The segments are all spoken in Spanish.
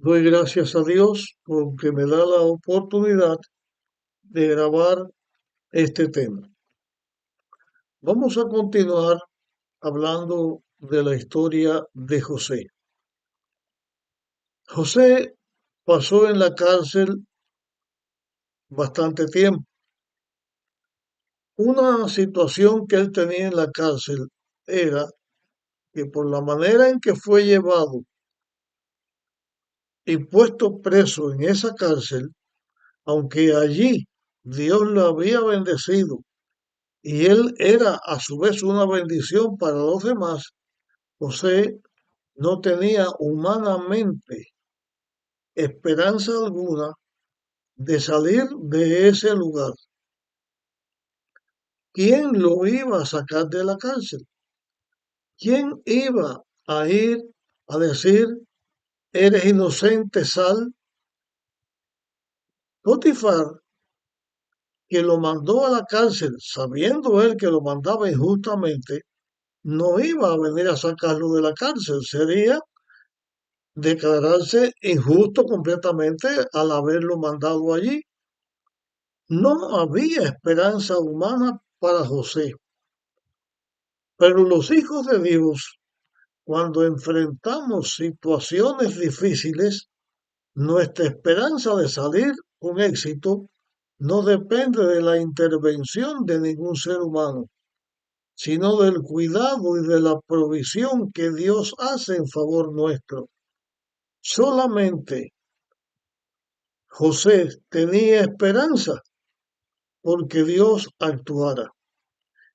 Doy gracias a Dios porque me da la oportunidad de grabar este tema. Vamos a continuar hablando de la historia de José. José pasó en la cárcel bastante tiempo. Una situación que él tenía en la cárcel era que por la manera en que fue llevado y puesto preso en esa cárcel, aunque allí Dios lo había bendecido y él era a su vez una bendición para los demás, José no tenía humanamente esperanza alguna de salir de ese lugar. ¿Quién lo iba a sacar de la cárcel? ¿Quién iba a ir a decir, eres inocente, sal? Potifar, que lo mandó a la cárcel, sabiendo él que lo mandaba injustamente, no iba a venir a sacarlo de la cárcel, sería declararse injusto completamente al haberlo mandado allí. No había esperanza humana para José, pero los hijos de Dios, cuando enfrentamos situaciones difíciles, nuestra esperanza de salir con éxito no depende de la intervención de ningún ser humano, sino del cuidado y de la provisión que Dios hace en favor nuestro. Solamente José tenía esperanza porque Dios actuara.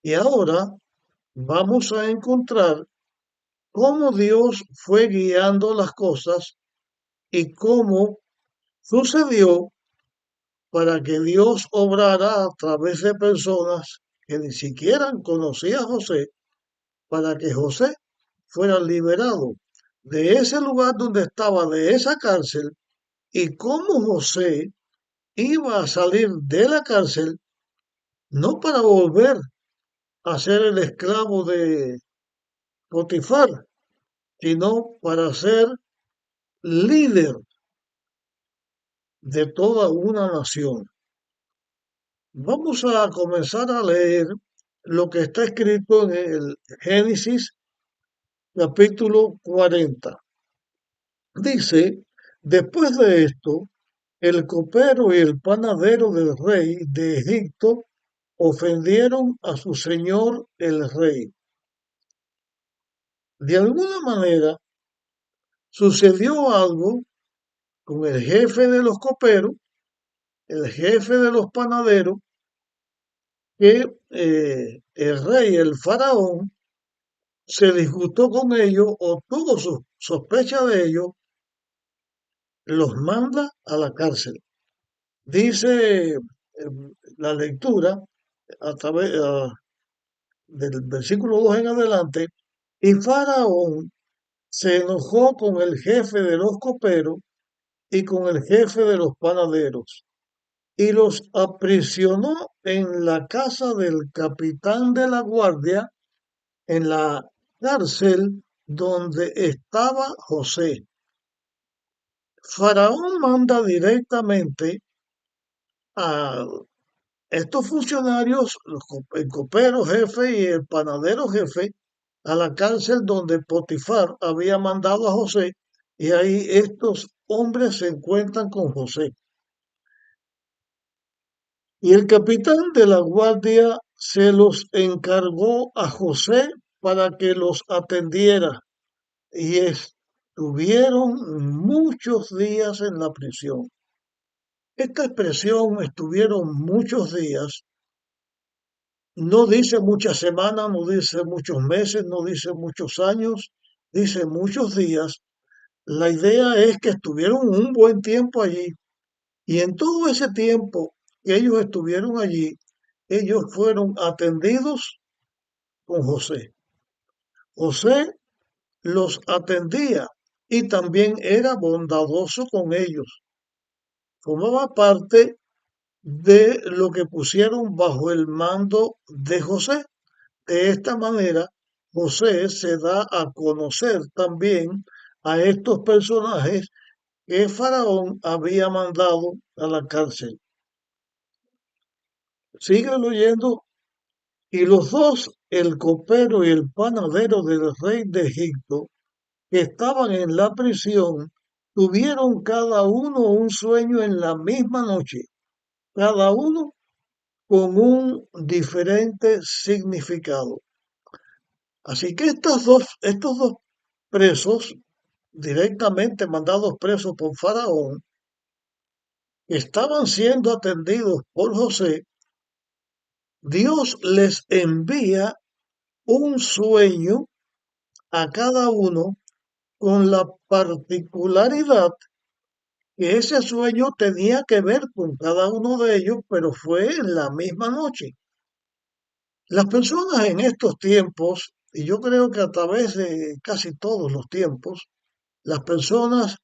Y ahora vamos a encontrar cómo Dios fue guiando las cosas y cómo sucedió para que Dios obrara a través de personas que ni siquiera conocía a José, para que José fuera liberado de ese lugar donde estaba, de esa cárcel, y cómo José iba a salir de la cárcel no para volver a ser el esclavo de Potifar, sino para ser líder de toda una nación. Vamos a comenzar a leer lo que está escrito en el Génesis capítulo 40. Dice, después de esto, el copero y el panadero del rey de Egipto ofendieron a su señor el rey. De alguna manera sucedió algo con el jefe de los coperos, el jefe de los panaderos, que el rey, el faraón, se disgustó con ellos o tuvo sospecha de ellos, los manda a la cárcel. Dice la lectura a través del versículo 2 en adelante, y Faraón se enojó con el jefe de los coperos y con el jefe de los panaderos y los aprisionó en la casa del capitán de la guardia, en la cárcel donde estaba José. Faraón manda directamente a estos funcionarios, el copero jefe y el panadero jefe, a la cárcel donde Potifar había mandado a José, y ahí estos hombres se encuentran con José. Y el capitán de la guardia se los encargó a José para que los atendiera y estuvieron muchos días en la prisión. Esta expresión estuvieron muchos días, no dice muchas semanas, no dice muchos meses, no dice muchos años, dice muchos días. La idea es que estuvieron un buen tiempo allí y en todo ese tiempo que ellos estuvieron allí, ellos fueron atendidos con José. José los atendía y también era bondadoso con ellos. Formaba parte de lo que pusieron bajo el mando de José. De esta manera, José se da a conocer también a estos personajes que Faraón había mandado a la cárcel. Sigue leyendo. Y los dos, el copero y el panadero del rey de Egipto, que estaban en la prisión, tuvieron cada uno un sueño en la misma noche, cada uno con un diferente significado. Así que estos dos presos, directamente mandados presos por Faraón, estaban siendo atendidos por José. Dios les envía un sueño a cada uno con la particularidad que ese sueño tenía que ver con cada uno de ellos, pero fue en la misma noche. Las personas en estos tiempos, y yo creo que a través de casi todos los tiempos, las personas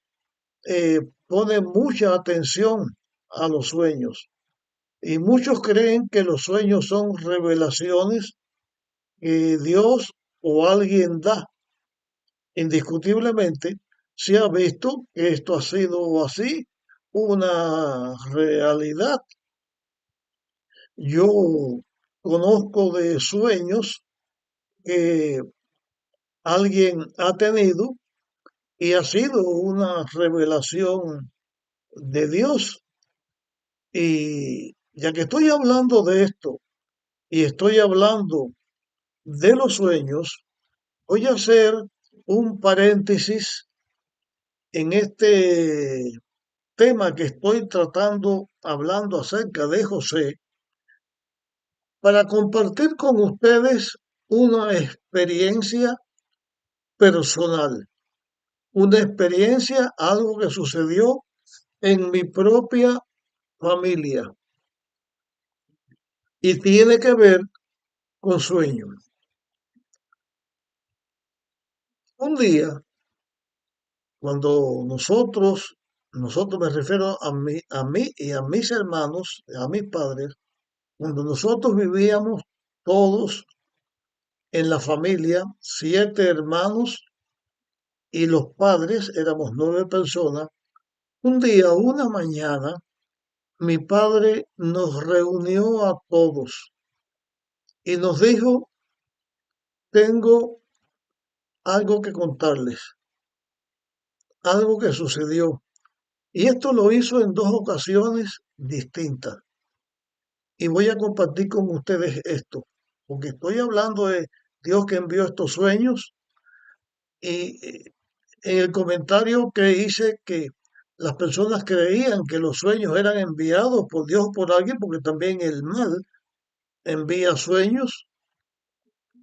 ponen mucha atención a los sueños y muchos creen que los sueños son revelaciones que Dios o alguien da. Indiscutiblemente se ha visto que esto ha sido así, una realidad. Yo conozco de sueños que alguien ha tenido y ha sido una revelación de Dios. Y ya que estoy hablando de esto y estoy hablando de los sueños, voy a hacer un paréntesis en este tema que estoy tratando, hablando acerca de José, para compartir con ustedes una experiencia personal, una experiencia, algo que sucedió en mi propia familia y tiene que ver con sueños. Un día, cuando nosotros me refiero a mí y a mis hermanos, a mis padres, cuando nosotros vivíamos todos en la familia, 7 hermanos y los padres, éramos 9 personas. Un día, una mañana, mi padre nos reunió a todos y nos dijo, tengo algo que contarles, algo que sucedió. Y esto lo hizo en 2 ocasiones distintas. Y voy a compartir con ustedes esto, porque estoy hablando de Dios que envió estos sueños y en el comentario que hice que las personas creían que los sueños eran enviados por Dios o por alguien, porque también el mal envía sueños.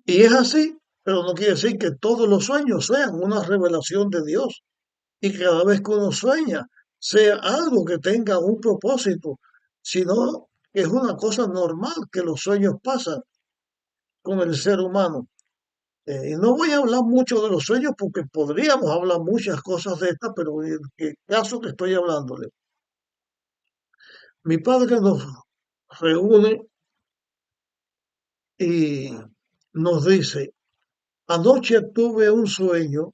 Y es así, pero no quiere decir que todos los sueños sean una revelación de Dios y que cada vez que uno sueña sea algo que tenga un propósito, sino que es una cosa normal que los sueños pasan con el ser humano. Y no voy a hablar mucho de los sueños porque podríamos hablar muchas cosas de estas, pero en el caso que estoy hablándole. Mi padre nos reúne y nos dice, anoche tuve un sueño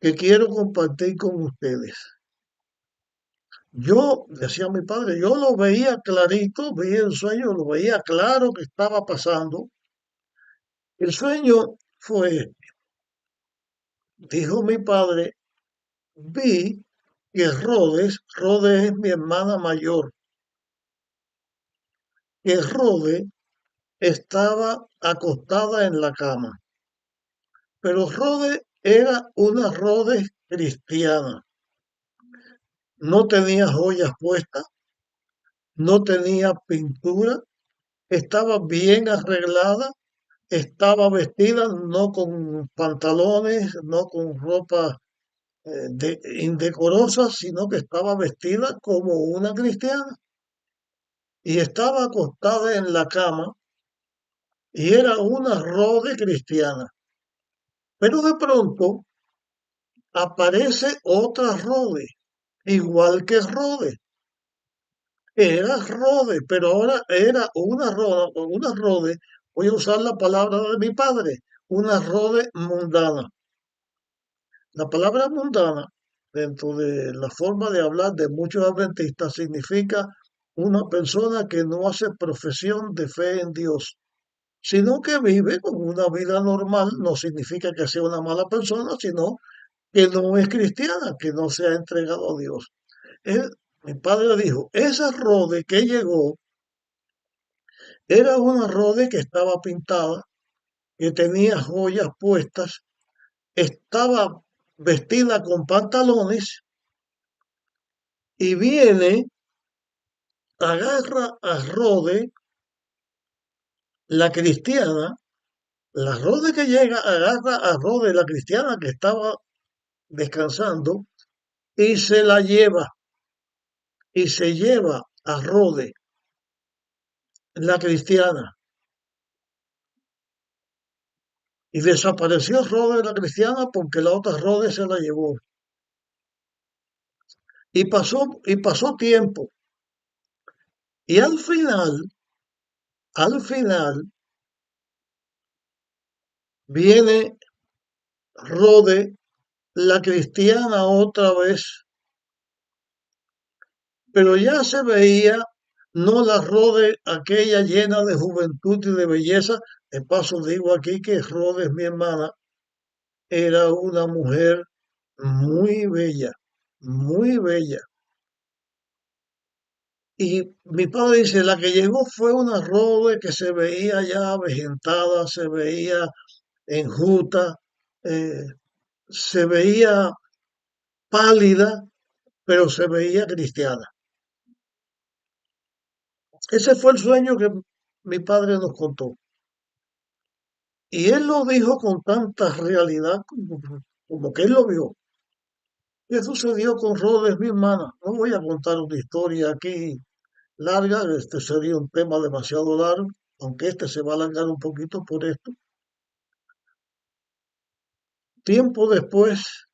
que quiero compartir con ustedes. Yo, decía mi padre, yo lo veía clarito, veía el sueño, lo veía claro que estaba pasando. El sueño fue, dijo mi padre, vi que Rhodes es mi hermana mayor, que Rhodes estaba acostada en la cama, pero Rhodes era una Rhodes cristiana, no tenía joyas puestas, no tenía pintura, estaba bien arreglada, estaba vestida no con pantalones, no con ropa indecorosa, sino que estaba vestida como una cristiana. Y estaba acostada en la cama y era una Rode cristiana. Pero de pronto aparece otra Rode, igual que Rode. Era Rode, pero ahora era una Rode, voy a usar la palabra de mi padre, una Rode mundana. La palabra mundana dentro de la forma de hablar de muchos adventistas, significa una persona que no hace profesión de fe en Dios, sino que vive con una vida normal. No significa que sea una mala persona, sino que no es cristiana, que no se ha entregado a Dios. Él, mi padre dijo, esa Rode que llegó era una Rode que estaba pintada, que tenía joyas puestas, estaba vestida con pantalones y viene, agarra a Rode, la cristiana, la Rode que llega, agarra a Rode, la cristiana que estaba descansando, y se la lleva, y se lleva a Rode, la cristiana, y desapareció Rode, la cristiana, porque la otra Rode se la llevó. Y pasó tiempo, y al final, viene Rode, la cristiana otra vez, pero ya se veía no la Rode aquella llena de juventud y de belleza. De paso digo aquí que Rhodes, mi hermana, era una mujer muy bella, muy bella. Y mi padre dice, la que llegó fue una Rode que se veía ya avejentada, se veía enjuta, eh, se veía pálida, pero se veía cristiana. Ese fue el sueño que mi padre nos contó. Y él lo dijo con tanta realidad como que él lo vio. ¿Qué sucedió con Rhodes, mi hermana? No voy a contar una historia aquí larga, este sería un tema demasiado largo, aunque este se va a alargar un poquito por esto. Tiempo después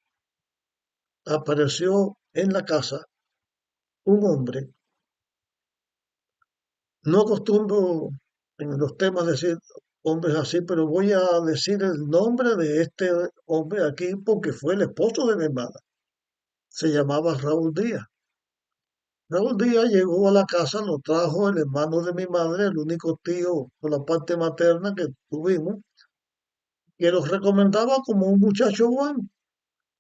apareció en la casa un hombre. No acostumbro en los temas decir hombres así, pero voy a decir el nombre de este hombre aquí porque fue el esposo de mi hermana. Se llamaba Raúl Díaz. Raúl Díaz llegó a la casa, lo trajo el hermano de mi madre, el único tío por la parte materna que tuvimos, que los recomendaba como un muchacho bueno.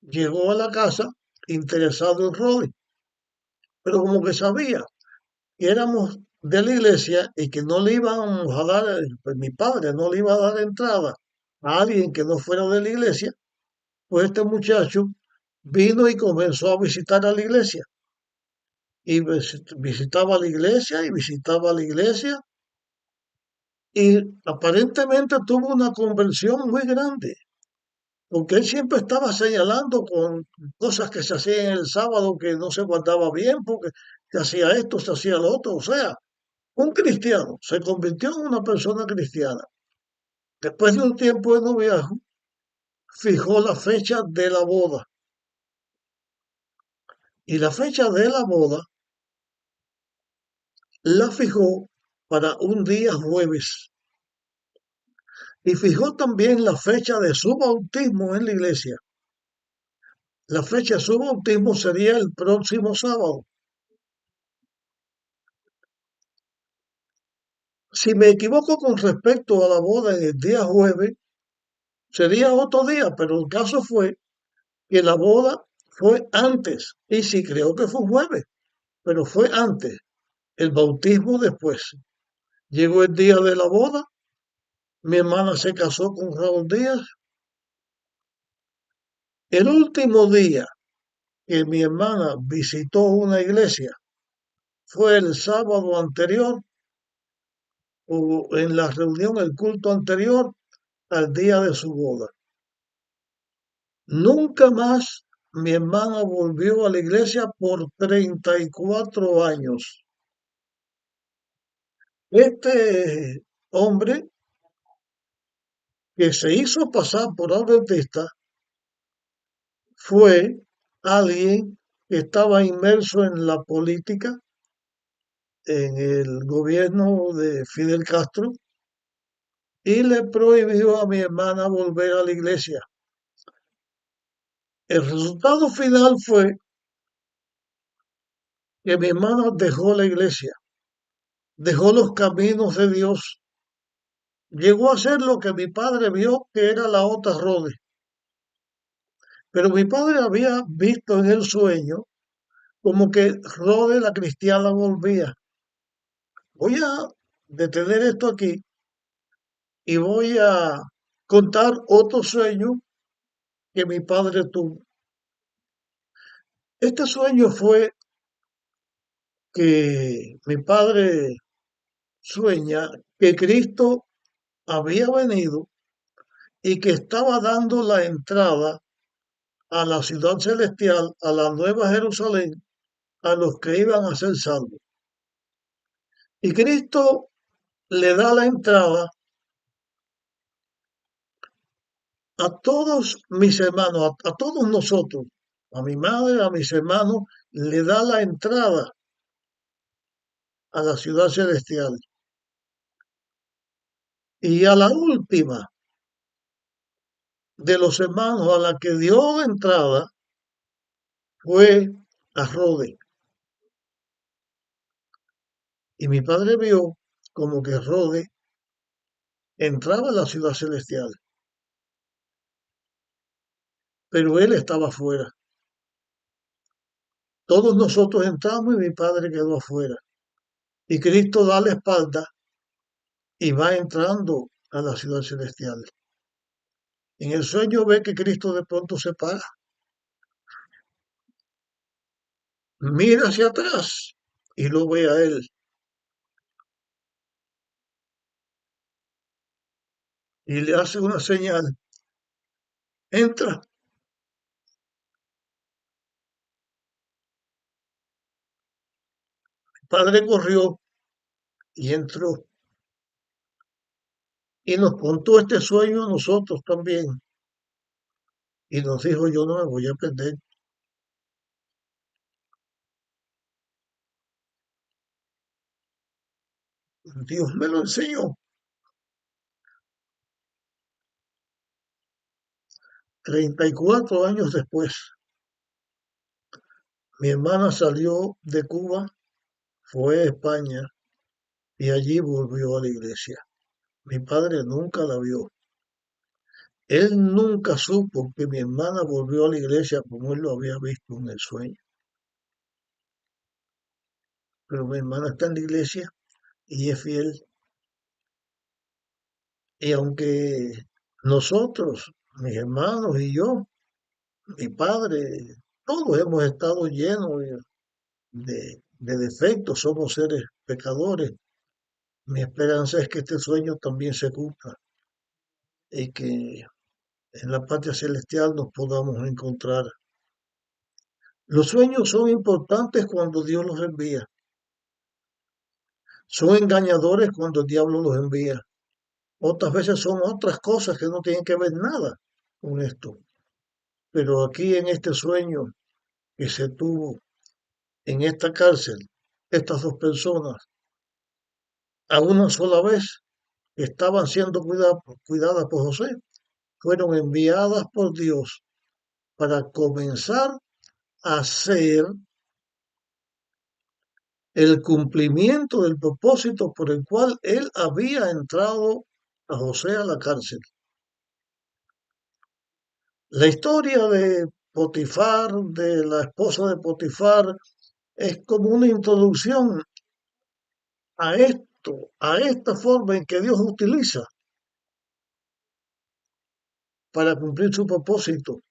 Llegó a la casa interesado en Roddy, pero como que sabía que éramos de la iglesia y que no le íbamos a dar, pues mi padre no le iba a dar entrada a alguien que no fuera de la iglesia, pues este muchacho vino y comenzó a visitar a la iglesia. Y visitaba la iglesia y visitaba la iglesia y aparentemente tuvo una conversión muy grande, porque él siempre estaba señalando con cosas que se hacían el sábado que no se guardaba bien, porque se hacía esto, se hacía lo otro. O sea, un cristiano se convirtió en una persona cristiana. Después de un tiempo de noviazgo, fijó la fecha de la boda. Y la fecha de la boda la fijó para un día jueves. Y fijó también la fecha de su bautismo en la iglesia. La fecha de su bautismo sería el próximo sábado. Si me equivoco con respecto a la boda en el día jueves, sería otro día, pero el caso fue que la boda fue antes. Y sí, creo que fue un jueves, pero fue antes. El bautismo después. Llegó el día de la boda, mi hermana se casó con Raúl Díaz. El último día que mi hermana visitó una iglesia fue el sábado anterior o en la reunión, el culto anterior al día de su boda. Nunca más mi hermana volvió a la iglesia por 34 años. Este hombre que se hizo pasar por adventista fue alguien que estaba inmerso en la política, en el gobierno de Fidel Castro, y le prohibió a mi hermana volver a la iglesia. El resultado final fue que mi hermana dejó la iglesia, dejó los caminos de Dios, llegó a ser lo que mi padre vio que era la otra Rode. Pero mi padre había visto en el sueño como que Rode la cristiana volvía. Voy a detener esto aquí y voy a contar otro sueño que mi padre tuvo. Este sueño fue que mi padre sueña que Cristo había venido y que estaba dando la entrada a la ciudad celestial, a la nueva Jerusalén, a los que iban a ser salvos. Y Cristo le da la entrada a todos mis hermanos, a todos nosotros, a mi madre, a mis hermanos, le da la entrada a la ciudad celestial. Y a la última de los hermanos a la que dio entrada fue a Rode. Y mi padre vio como que Rode entraba a la ciudad celestial, pero él estaba afuera. Todos nosotros entramos y mi padre quedó afuera. Y Cristo da la espalda y va entrando a la ciudad celestial. En el sueño ve que Cristo de pronto se para, mira hacia atrás y lo ve a él. Y le hace una señal, entra. El padre corrió y entró. Y nos contó este sueño a nosotros también. Y nos dijo, yo no me voy a perder. Dios me lo enseñó. 34 años después, mi hermana salió de Cuba, fue a España y allí volvió a la iglesia. Mi padre nunca la vio. Él nunca supo que mi hermana volvió a la iglesia como él lo había visto en el sueño. Pero mi hermana está en la iglesia y es fiel. Y aunque nosotros, mis hermanos y yo, mi padre, todos hemos estado llenos de defectos, somos seres pecadores. Mi esperanza es que este sueño también se cumpla y que en la patria celestial nos podamos encontrar. Los sueños son importantes cuando Dios los envía. Son engañadores cuando el diablo los envía. Otras veces son otras cosas que no tienen que ver nada con esto. Pero aquí en este sueño que se tuvo en esta cárcel, estas dos personas, a una sola vez, estaban siendo cuidadas por José, fueron enviadas por Dios para comenzar a hacer el cumplimiento del propósito por el cual él había entrado a José a la cárcel. La historia de Potifar, de la esposa de Potifar, es como una introducción a esto, a esta forma en que Dios utiliza para cumplir su propósito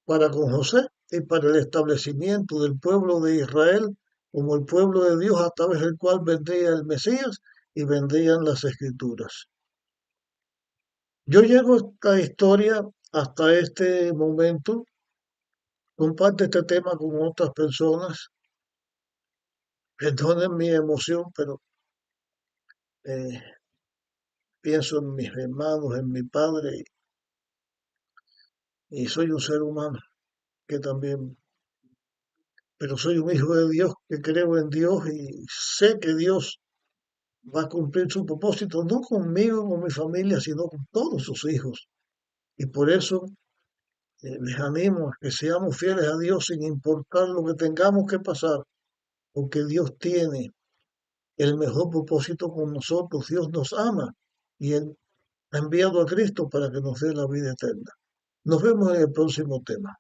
para con José y para el establecimiento del pueblo de Israel como el pueblo de Dios a través del cual vendría el Mesías y vendrían las escrituras. Yo llego a esta historia hasta este momento, comparto este tema con otras personas, perdonen mi emoción, pero eh, pienso en mis hermanos, en mi padre, y soy un ser humano que también, pero soy un hijo de Dios que creo en Dios y sé que Dios va a cumplir su propósito, no conmigo, con mi familia, sino con todos sus hijos. Y por eso Les animo a que seamos fieles a Dios sin importar lo que tengamos que pasar, porque Dios tiene el mejor propósito con nosotros. Dios nos ama y Él ha enviado a Cristo para que nos dé la vida eterna. Nos vemos en el próximo tema.